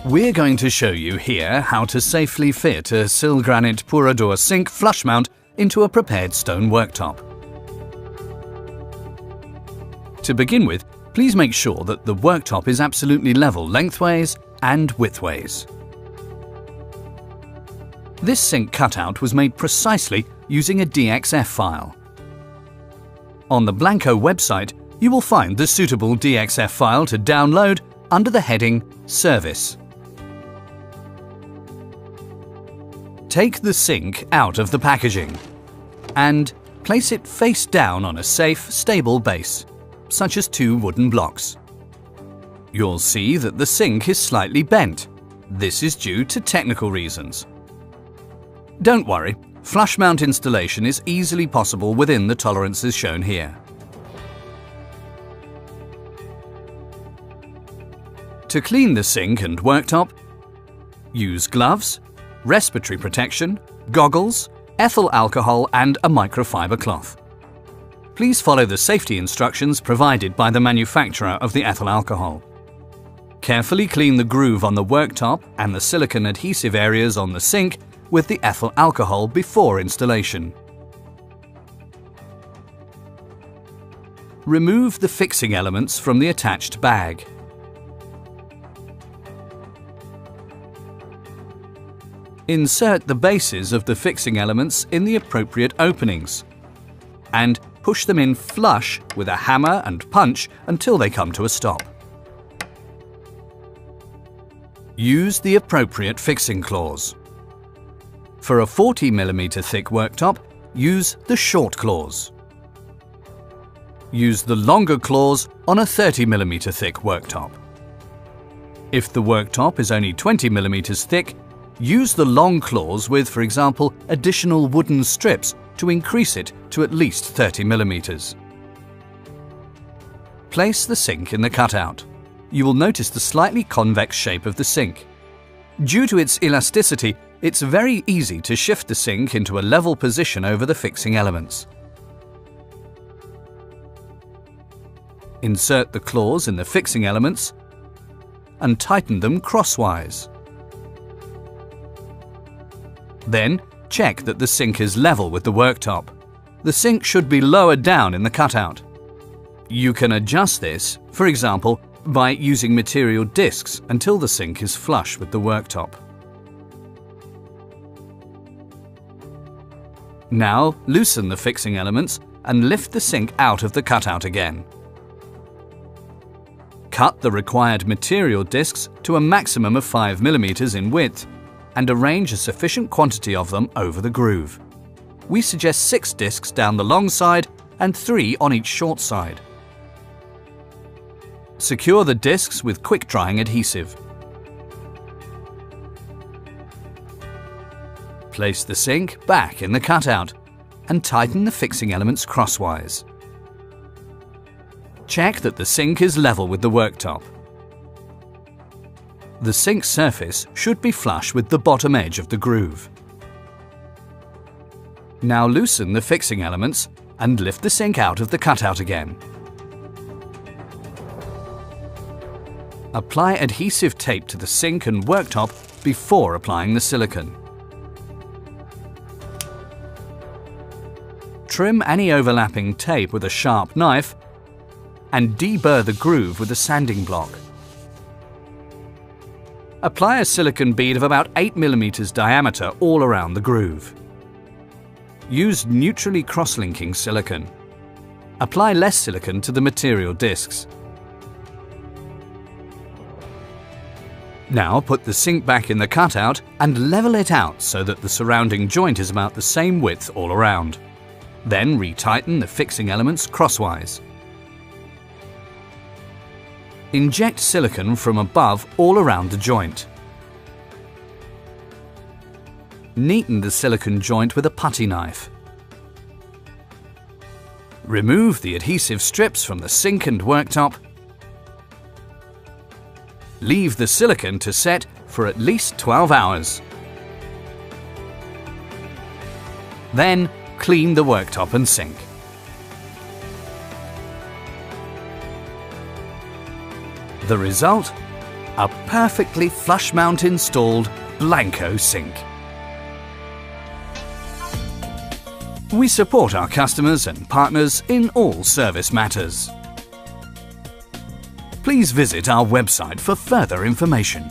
We're going to show you here how to safely fit a Sil Granite Purador sink flush mount into a prepared stone worktop. To begin with, please make sure that the worktop is absolutely level lengthways and widthways. This sink cutout was made precisely using a DXF file. On the Blanco website, you will find the suitable DXF file to download under the heading Service. Take the sink out of the packaging and place it face down on a safe, stable base, such as 2 wooden blocks. You'll see that the sink is slightly bent. This is due to technical reasons. Don't worry, flush mount installation is easily possible within the tolerances shown here. To clean the sink and worktop, use gloves, respiratory protection, goggles, ethyl alcohol and a microfiber cloth. Please follow the safety instructions provided by the manufacturer of the ethyl alcohol. Carefully clean the groove on the worktop and the silicone adhesive areas on the sink with the ethyl alcohol before installation. Remove the fixing elements from the attached bag. Insert the bases of the fixing elements in the appropriate openings and push them in flush with a hammer and punch until they come to a stop. Use the appropriate fixing claws. For a 40 mm thick worktop, use the short claws. Use the longer claws on a 30 mm thick worktop. If the worktop is only 20 mm thick, use the long claws with, for example, additional wooden strips to increase it to at least 30 mm. Place the sink in the cutout. You will notice the slightly convex shape of the sink. Due to its elasticity, it's very easy to shift the sink into a level position over the fixing elements. Insert the claws in the fixing elements and tighten them crosswise. Then, check that the sink is level with the worktop. The sink should be lower down in the cutout. You can adjust this, for example, by using material discs until the sink is flush with the worktop. Now, loosen the fixing elements and lift the sink out of the cutout again. Cut the required material discs to a maximum of 5 mm in width and arrange a sufficient quantity of them over the groove. We suggest 6 discs down the long side and 3 on each short side. Secure the discs with quick-drying adhesive. Place the sink back in the cutout and tighten the fixing elements crosswise. Check that the sink is level with the worktop. The sink surface should be flush with the bottom edge of the groove. Now loosen the fixing elements and lift the sink out of the cutout again. Apply adhesive tape to the sink and worktop before applying the silicone. Trim any overlapping tape with a sharp knife and deburr the groove with a sanding block. Apply a silicone bead of about 8 mm diameter all around the groove. Use neutrally cross-linking silicone. Apply less silicone to the material discs. Now put the sink back in the cutout and level it out so that the surrounding joint is about the same width all around. Then retighten the fixing elements crosswise. Inject silicone from above all around the joint. Neaten the silicone joint with a putty knife. Remove the adhesive strips from the sink and worktop. Leave the silicone to set for at least 12 hours. Then clean the worktop and sink. The result? a perfectly flush mount installed Blanco sink. We support our customers and partners in all service matters. Please visit our website for further information.